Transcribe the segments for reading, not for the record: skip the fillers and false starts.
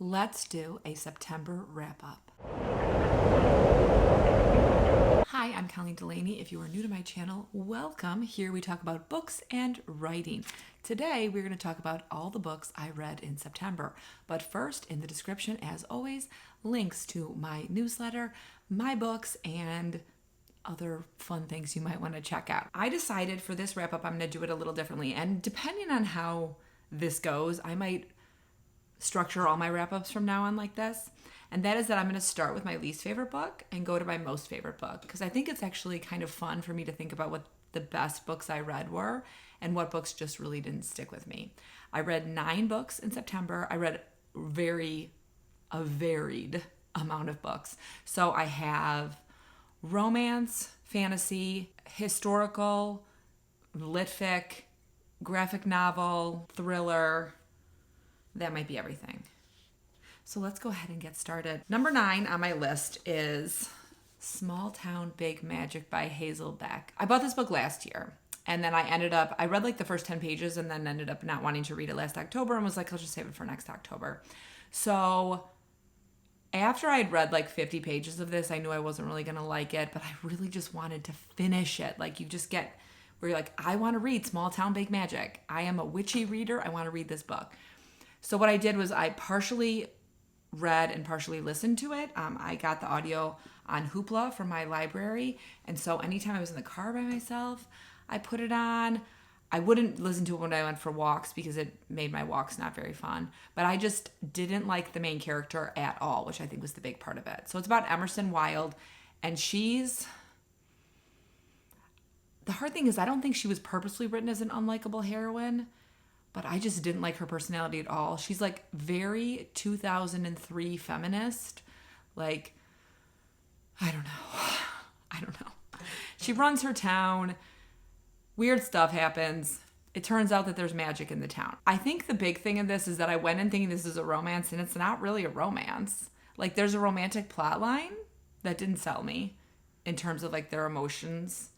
Let's do a September wrap-up. Hi, I'm Colleen Delaney. If you are new to my channel, welcome. Here we talk about books and writing. Today, we're going to talk about all the books I read in September. But first, in the description, as always, links to my newsletter, my books, and other fun things you might want to check out. I decided for this wrap-up, I'm going to do it a little differently. And depending on how this goes, I might structure all my wrap-ups from now on like this. And that is that I'm going to start with my least favorite book and go to my most favorite book, because I think it's actually kind of fun for me to think about what the best books I read were and what books just really didn't stick with me. I read 9 books in September. I read a varied amount of books. So I have romance, fantasy, historical, lit fic, graphic novel, thriller. That might be everything. So let's go ahead and get started. Number 9 on my list is Small Town Big Magic by Hazel Beck. I bought this book last year, and then I read like the first 10 pages and then ended up not wanting to read it last October and was like, I'll just save it for next October. So after I'd read like 50 pages of this, I knew I wasn't really going to like it, but I really just wanted to finish it. Like you just get where you're like, I want to read Small Town Big Magic. I am a witchy reader. I want to read this book. So what I did was I partially read and partially listened to it. I got the audio on Hoopla from my library. And so anytime I was in the car by myself, I put it on. I wouldn't listen to it when I went for walks because it made my walks not very fun. But I just didn't like the main character at all, which I think was the big part of it. So it's about Emerson Wilde. And the hard thing is I don't think she was purposely written as an unlikable heroine, but I just didn't like her personality at all. She's like very 2003 feminist. Like, I don't know. She runs her town. Weird stuff happens. It turns out that there's magic in the town. I think the big thing of this is that I went in thinking this is a romance, and it's not really a romance. Like, there's a romantic plot line that didn't sell me in terms of like their emotions.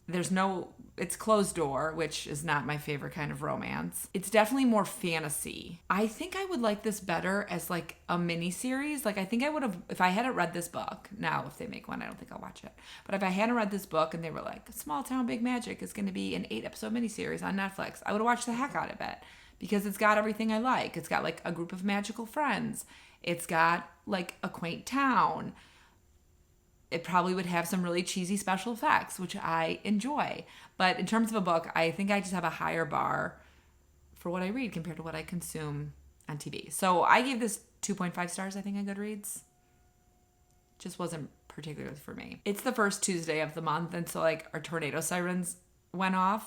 It's closed door, which is not my favorite kind of romance. It's definitely more fantasy. I think I would like this better as like a mini series. Like I think I would have, if I hadn't read this book. Now, if they make one, I don't think I'll watch it. But if I hadn't read this book and they were like, Small Town Big Magic is going to be an 8-episode miniseries on Netflix, I would have watched the heck out of it because it's got everything I like. It's got like a group of magical friends. It's got like a quaint town. It probably would have some really cheesy special effects, which I enjoy. But in terms of a book, I think I just have a higher bar for what I read compared to what I consume on TV. So I gave this 2.5 stars, I think, on Goodreads. Just wasn't particularly for me. It's the first Tuesday of the month, and so like our tornado sirens went off.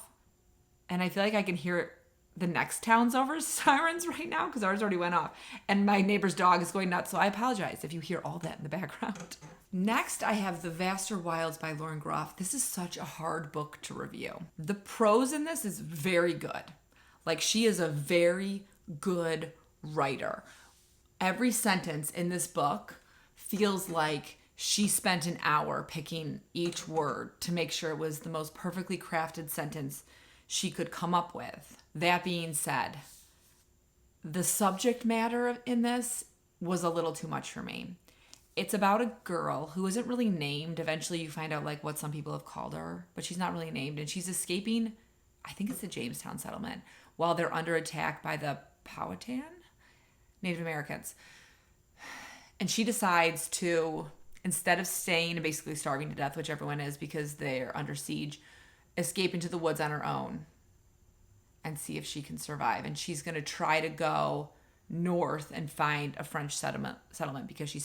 And I feel like I can hear the next town's over sirens right now because ours already went off. And my neighbor's dog is going nuts, so I apologize if you hear all that in the background. Next, I have The Vaster Wilds by Lauren Groff. This is such a hard book to review. The prose in this is very good. Like, she is a very good writer. Every sentence in this book feels like she spent an hour picking each word to make sure it was the most perfectly crafted sentence she could come up with. That being said, the subject matter in this was a little too much for me. It's about a girl who isn't really named. Eventually you find out like what some people have called her, but she's not really named. And she's escaping, I think it's the Jamestown settlement, while they're under attack by the Powhatan Native Americans. And she decides to, instead of staying and basically starving to death, which everyone is because they're under siege, escape into the woods on her own and see if she can survive. And she's going to try to go north and find a French settlement because she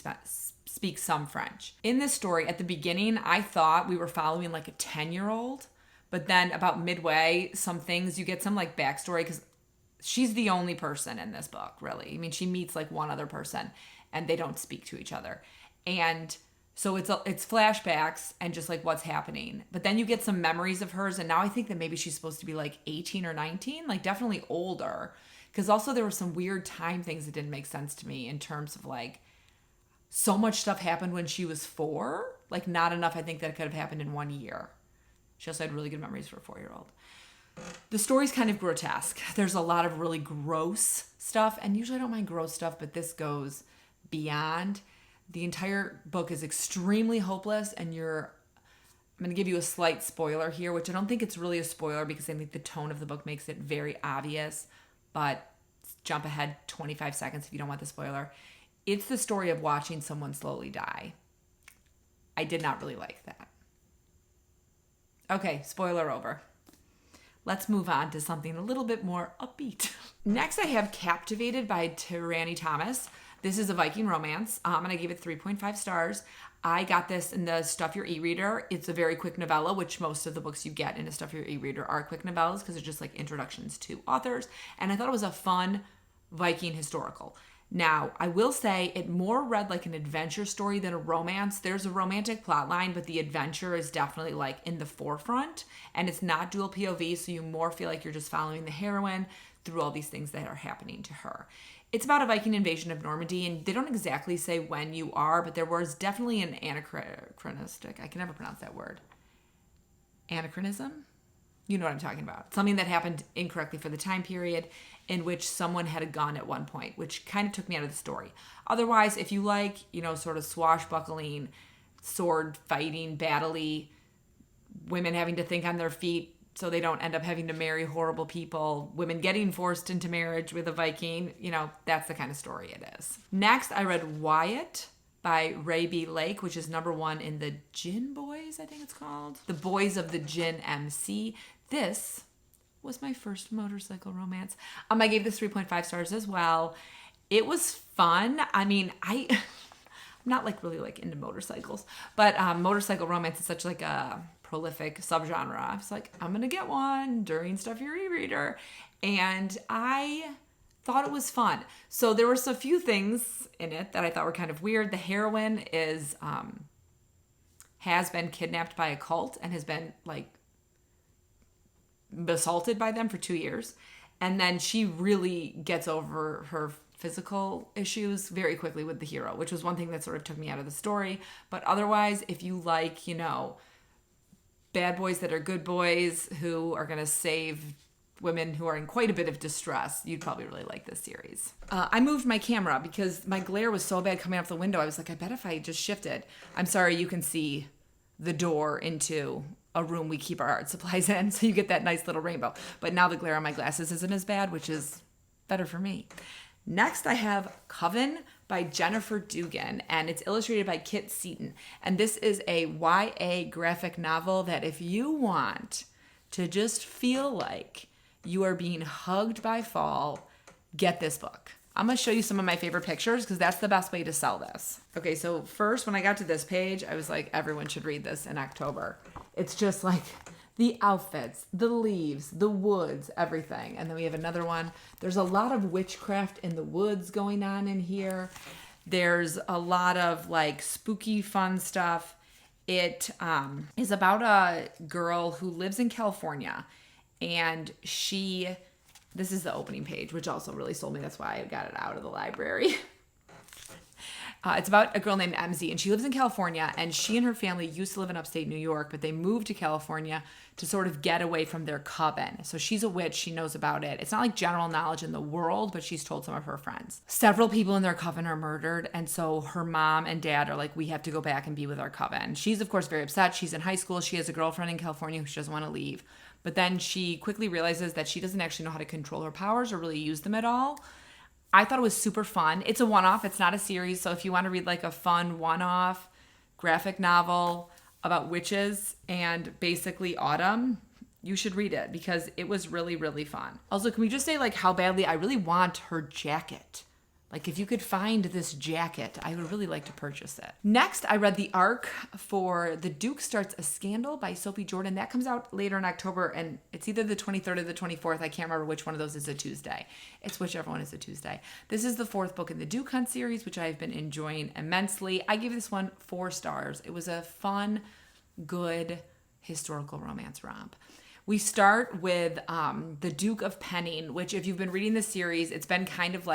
speaks some French. In this story, at the beginning, I thought we were following like a 10-year-old, but then about midway, some things, you get some like backstory because she's the only person in this book, really. I mean, she meets like one other person and they don't speak to each other. And so it's flashbacks and just like what's happening. But then you get some memories of hers. And now I think that maybe she's supposed to be like 18 or 19, like definitely older. Because also there were some weird time things that didn't make sense to me in terms of like so much stuff happened when she was 4. Like not enough, I think, that could have happened in 1 year. She also had really good memories for a 4-year-old. The story's kind of grotesque. There's a lot of really gross stuff. And usually I don't mind gross stuff, but this goes beyond. The entire book is extremely hopeless, and I'm going to give you a slight spoiler here, which I don't think it's really a spoiler because I think the tone of the book makes it very obvious, but jump ahead 25 seconds if you don't want the spoiler. It's the story of watching someone slowly die. I did not really like that. Okay, spoiler over. Let's move on to something a little bit more upbeat. Next, I have Captivated by Tierney Thomas. This is a Viking romance, and I gave it 3.5 stars. I got this in the Stuff Your E-Reader. It's a very quick novella, which most of the books you get in a Stuff Your E-Reader are quick novellas because they're just like introductions to authors. And I thought it was a fun Viking historical. Now, I will say it more read like an adventure story than a romance. There's a romantic plot line, but the adventure is definitely like in the forefront, and it's not dual POV, so you more feel like you're just following the heroine through all these things that are happening to her. It's about a Viking invasion of Normandy, and they don't exactly say when you are, but there was definitely an anachronistic, I can never pronounce that word. Anachronism? You know what I'm talking about. Something that happened incorrectly for the time period in which someone had a gun at one point, which kind of took me out of the story. Otherwise, if you like, sort of swashbuckling, sword fighting, battle-y, women having to think on their feet so they don't end up having to marry horrible people, women getting forced into marriage with a Viking, that's the kind of story it is. Next, I read Wyatt by Ray B. Lake, which is #1 in the Gin Boys, I think it's called. The Boys of the Gin MC. This was my first motorcycle romance. I gave this 3.5 stars as well. It was fun. I mean, I'm not really into motorcycles, but motorcycle romance is such like a prolific subgenre. I was like, I'm gonna get one during Stuff Your E-Reader, and I thought it was fun. So there were a few things in it that I thought were kind of weird. The heroine has been kidnapped by a cult and has been assaulted by them for 2 years, and then she really gets over her physical issues very quickly with the hero, which was one thing that sort of took me out of the story. But otherwise, if you like, bad boys that are good boys who are going to save women who are in quite a bit of distress, you'd probably really like this series. I moved my camera because my glare was so bad coming out the window. I was like, I bet if I just shifted. I'm sorry, you can see the door into a room we keep our art supplies in, so you get that nice little rainbow. But now the glare on my glasses isn't as bad, which is better for me. Next, I have Coven by Jennifer Dugan, and it's illustrated by Kit Seaton. And this is a YA graphic novel that if you want to just feel like you are being hugged by fall, get this book. I'm going to show you some of my favorite pictures because that's the best way to sell this. Okay, so first, when I got to this page, I was like, everyone should read this in October. It's just like the outfits, the leaves, the woods, everything. And then we have another one. There's a lot of witchcraft in the woods going on in here. There's a lot of spooky fun stuff. It is about a girl who lives in California, and this is the opening page, which also really sold me. That's why I got it out of the library. It's about a girl named MZ, and she lives in California, and she and her family used to live in upstate New York, but they moved to California to sort of get away from their coven. So she's a witch. She knows about it. It's not like general knowledge in the world, but she's told some of her friends. Several people in their coven are murdered, and so her mom and dad are like, we have to go back and be with our coven. She's, of course, very upset. She's in high school. She has a girlfriend in California who she doesn't want to leave. But then she quickly realizes that she doesn't actually know how to control her powers or really use them at all. I thought it was super fun. It's a one-off. It's not a series. So if you want to read a fun one-off graphic novel about witches and basically autumn, you should read it because it was really, really fun. Also, can we just say how badly I really want her jacket? If you could find this jacket, I would really like to purchase it. Next, I read the arc for The Duke Starts a Scandal by Sophie Jordan. That comes out later in October, and it's either the 23rd or the 24th. I can't remember which one of those is a Tuesday. It's whichever one is a Tuesday. This is the 4th book in the Duke Hunt series, which I've been enjoying immensely. I give this one 4 stars. It was a fun, good historical romance romp. We start with the Duke of Penning, which if you've been reading the series, it's been kind of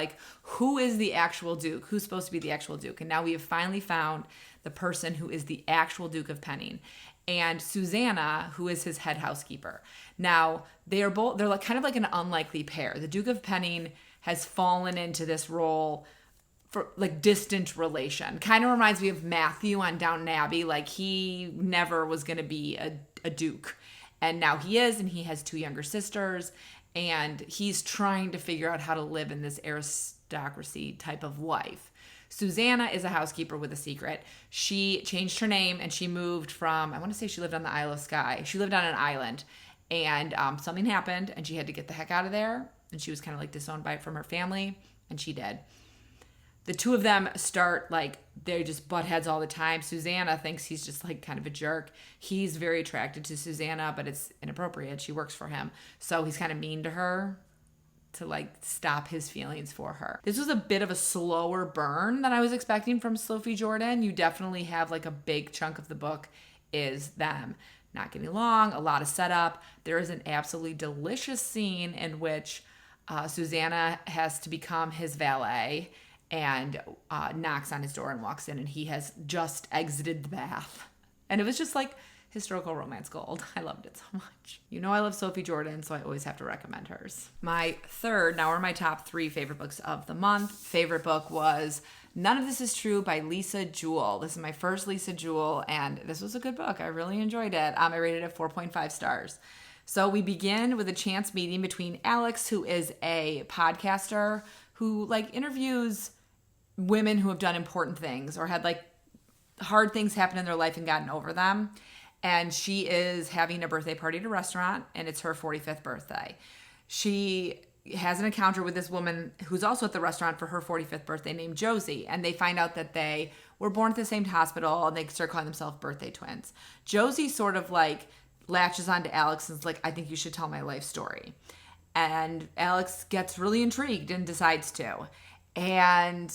who is the actual Duke? Who's supposed to be the actual Duke? And now we have finally found the person who is the actual Duke of Penning. And Susanna, who is his head housekeeper. Now, they're kind of like an unlikely pair. The Duke of Penning has fallen into this role for like distant relation. Kind of reminds me of Matthew on Downton Abbey. Like he never was going to be a duke. And now he is, and he has 2 younger sisters, and he's trying to figure out how to live in this aristocracy type of life. Susanna is a housekeeper with a secret. She changed her name and she moved from, I want to say she lived on the Isle of Skye. She lived on an island, and something happened and she had to get the heck out of there. And she was kind of like disowned by it from her family, and she did. The 2 of them start like, they just butt heads all the time. Susanna thinks he's just like kind of a jerk. He's very attracted to Susanna, but it's inappropriate. She works for him. So he's kind of mean to her to like stop his feelings for her. This was a bit of a slower burn than I was expecting from Sophie Jordan. You definitely have like a big chunk of the book is them not getting along, a lot of setup. There is an absolutely delicious scene in which Susanna has to become his valet and knocks on his door and walks in, and he has just exited the bath. And it was just like historical romance gold. I loved it so much. You know I love Sophie Jordan, so I always have to recommend hers. My third, now are my top 3 favorite books of the month. Favorite book was None of This Is True by Lisa Jewell. This is my first Lisa Jewell, and this was a good book. I really enjoyed it. I rated it 4.5 stars. So we begin with a chance meeting between Alex, who is a podcaster who like interviews women who have done important things or had like hard things happen in their life and gotten over them. And she is having a birthday party at a restaurant, and it's her 45th birthday. She has an encounter with this woman who's also at the restaurant for her 45th birthday named Josie. And they find out that they were born at the same hospital, and they start calling themselves birthday twins. Josie sort of like latches onto Alex and is like, I think you should tell my life story. And Alex gets really intrigued and decides to. And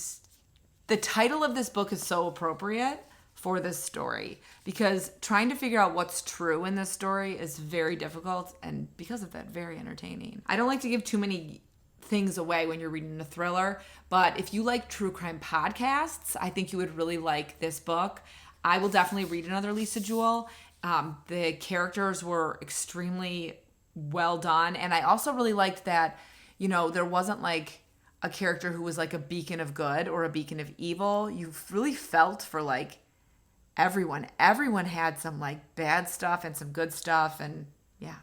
the title of this book is so appropriate for this story because trying to figure out what's true in this story is very difficult, and because of that, very entertaining. I don't like to give too many things away when you're reading a thriller, but if you like true crime podcasts, I think you would really like this book. I will definitely read another Lisa Jewell. The characters were extremely well done, and I also really liked that, you know, there wasn't like a character who was like a beacon of good or a beacon of evil. You really felt for like everyone. Everyone had some like bad stuff and some good stuff, and yeah,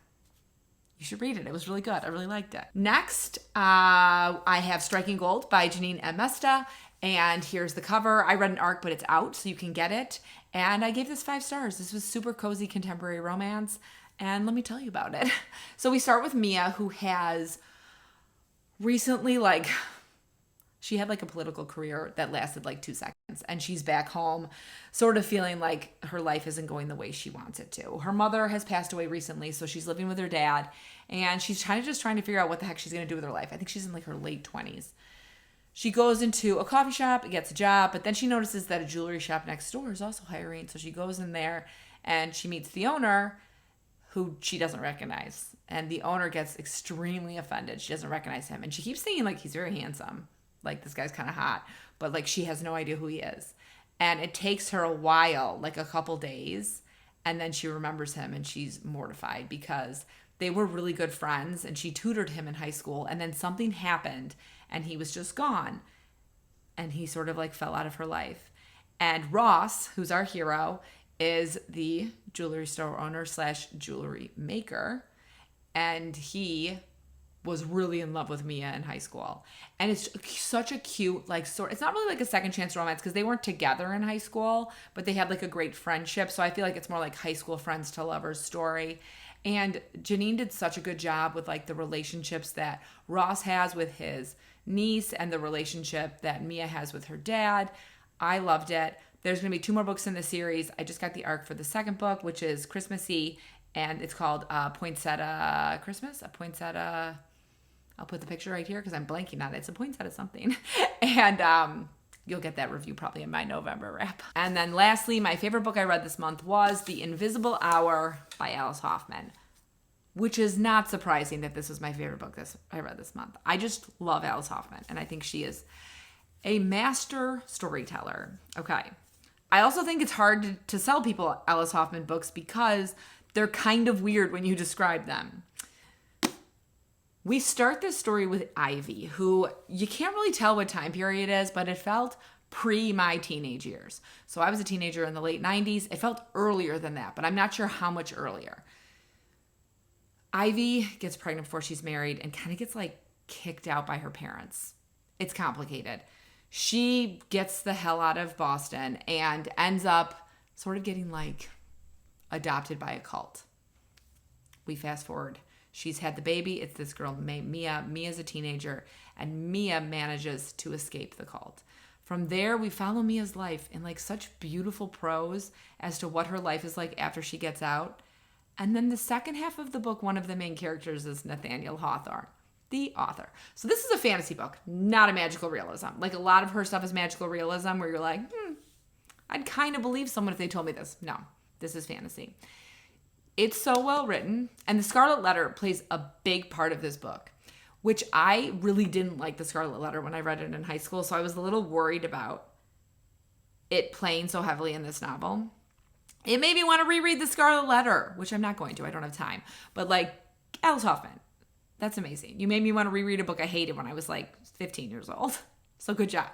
you should read it. It was really good. I really liked it. Next, I have Striking Gold by Janine M. Mesta, and here's the cover. I read an arc, but it's out, so you can get it. And I gave this 5 stars. This was super cozy contemporary romance, and let me tell you about it. So we start with Mia, who has recently she had like a political career that lasted like 2 seconds, and she's back home sort of feeling like her life isn't going the way she wants it to. Her mother has passed away recently, so she's living with her dad, and she's trying to figure out what the heck she's going to do with her life. I think she's in like her late 20s. She goes into a coffee shop, gets a job, but then she notices that a jewelry shop next door is also hiring, so she goes in there and she meets the owner, who she doesn't recognize. And the owner gets extremely offended. She doesn't recognize him. And she keeps thinking like he's very handsome. Like this guy's kind of hot. But like she has no idea who he is. And it takes her a while, like a couple days. And then she remembers him and she's mortified because they were really good friends and she tutored him in high school. And then something happened and he was just gone. And he sort of like fell out of her life. And Ross, who's our hero, is the jewelry store owner / jewelry maker. And he was really in love with Mia in high school. And it's such a cute, like, sort. It's not really like a second chance romance because they weren't together in high school, but they had like a great friendship. So I feel like it's more like high school friends to lovers story. And Janine did such a good job with like the relationships that Ross has with his niece and the relationship that Mia has with her dad. I loved it. There's going to be 2 more books in the series. I just got the arc for the second book, which is Christmassy, and it's called Poinsettia Christmas. I'll put the picture right here because I'm blanking on it. It's a poinsettia something. And you'll get that review probably in my November wrap. And then lastly, my favorite book I read this month was The Invisible Hour by Alice Hoffman, which is not surprising that this was my favorite book I read this month. I just love Alice Hoffman, and I think she is a master storyteller. Okay. I also think it's hard to sell people Alice Hoffman books because they're kind of weird when you describe them. We start this story with Ivy, who you can't really tell what time period it is, but it felt pre my teenage years. So I was a teenager in the late 90s. It felt earlier than that, but I'm not sure how much earlier. Ivy gets pregnant before she's married and kind of gets like kicked out by her parents. It's complicated. She gets the hell out of Boston and ends up sort of getting like adopted by a cult. We fast forward. She's had the baby. It's this girl named Mia. Mia's a teenager, and Mia manages to escape the cult. From there, we follow Mia's life in like such beautiful prose as to what her life is like after she gets out. And then the second half of the book, one of the main characters is Nathaniel Hawthorne, the author. So this is a fantasy book, not a magical realism. Like a lot of her stuff is magical realism where you're like, I'd kind of believe someone if they told me this. No, this is fantasy. It's so well written, and the Scarlet Letter plays a big part of this book, which I really didn't like the Scarlet Letter when I read it in high school, so I was a little worried about it playing so heavily in this novel. It made me want to reread the Scarlet Letter, which I'm not going to. I don't have time. But like, Alice Hoffman, that's amazing. You made me want to reread a book I hated when I was like 15 years old. So good job.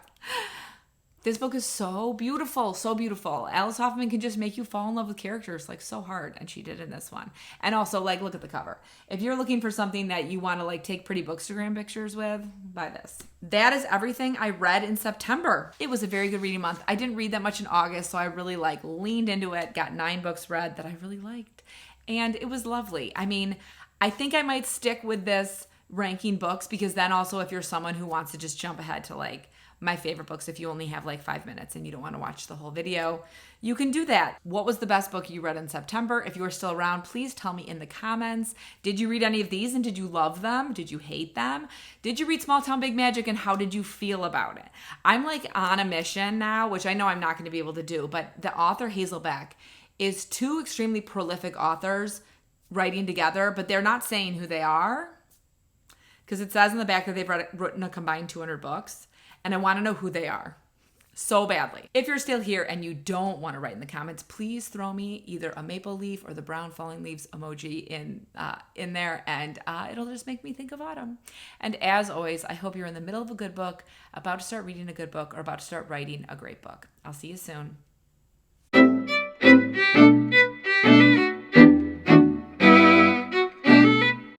This book is so beautiful, so beautiful. Alice Hoffman can just make you fall in love with characters like so hard, and she did in this one. And also, like, look at the cover. If you're looking for something that you want to like take pretty bookstagram pictures with, buy this. That is everything I read in September. It was a very good reading month. I didn't read that much in August, so I really like leaned into it, got 9 books read that I really liked, and it was lovely. I mean, I think I might stick with this ranking books because then also if you're someone who wants to just jump ahead to like my favorite books, if you only have like 5 minutes and you don't want to watch the whole video, you can do that. What was the best book you read in September? If you are still around, please tell me in the comments. Did you read any of these and did you love them? Did you hate them? Did you read Small Town Big Magic and how did you feel about it? I'm like on a mission now, which I know I'm not going to be able to do, but the author Hazelbeck is 2 extremely prolific authors writing together, but they're not saying who they are because it says in the back that they've written a combined 200 books. And I want to know who they are so badly. If you're still here and you don't want to write in the comments, please throw me either a maple leaf or the brown falling leaves emoji in there, and it'll just make me think of autumn. And as always, I hope you're in the middle of a good book, about to start reading a good book, or about to start writing a great book. I'll see you soon.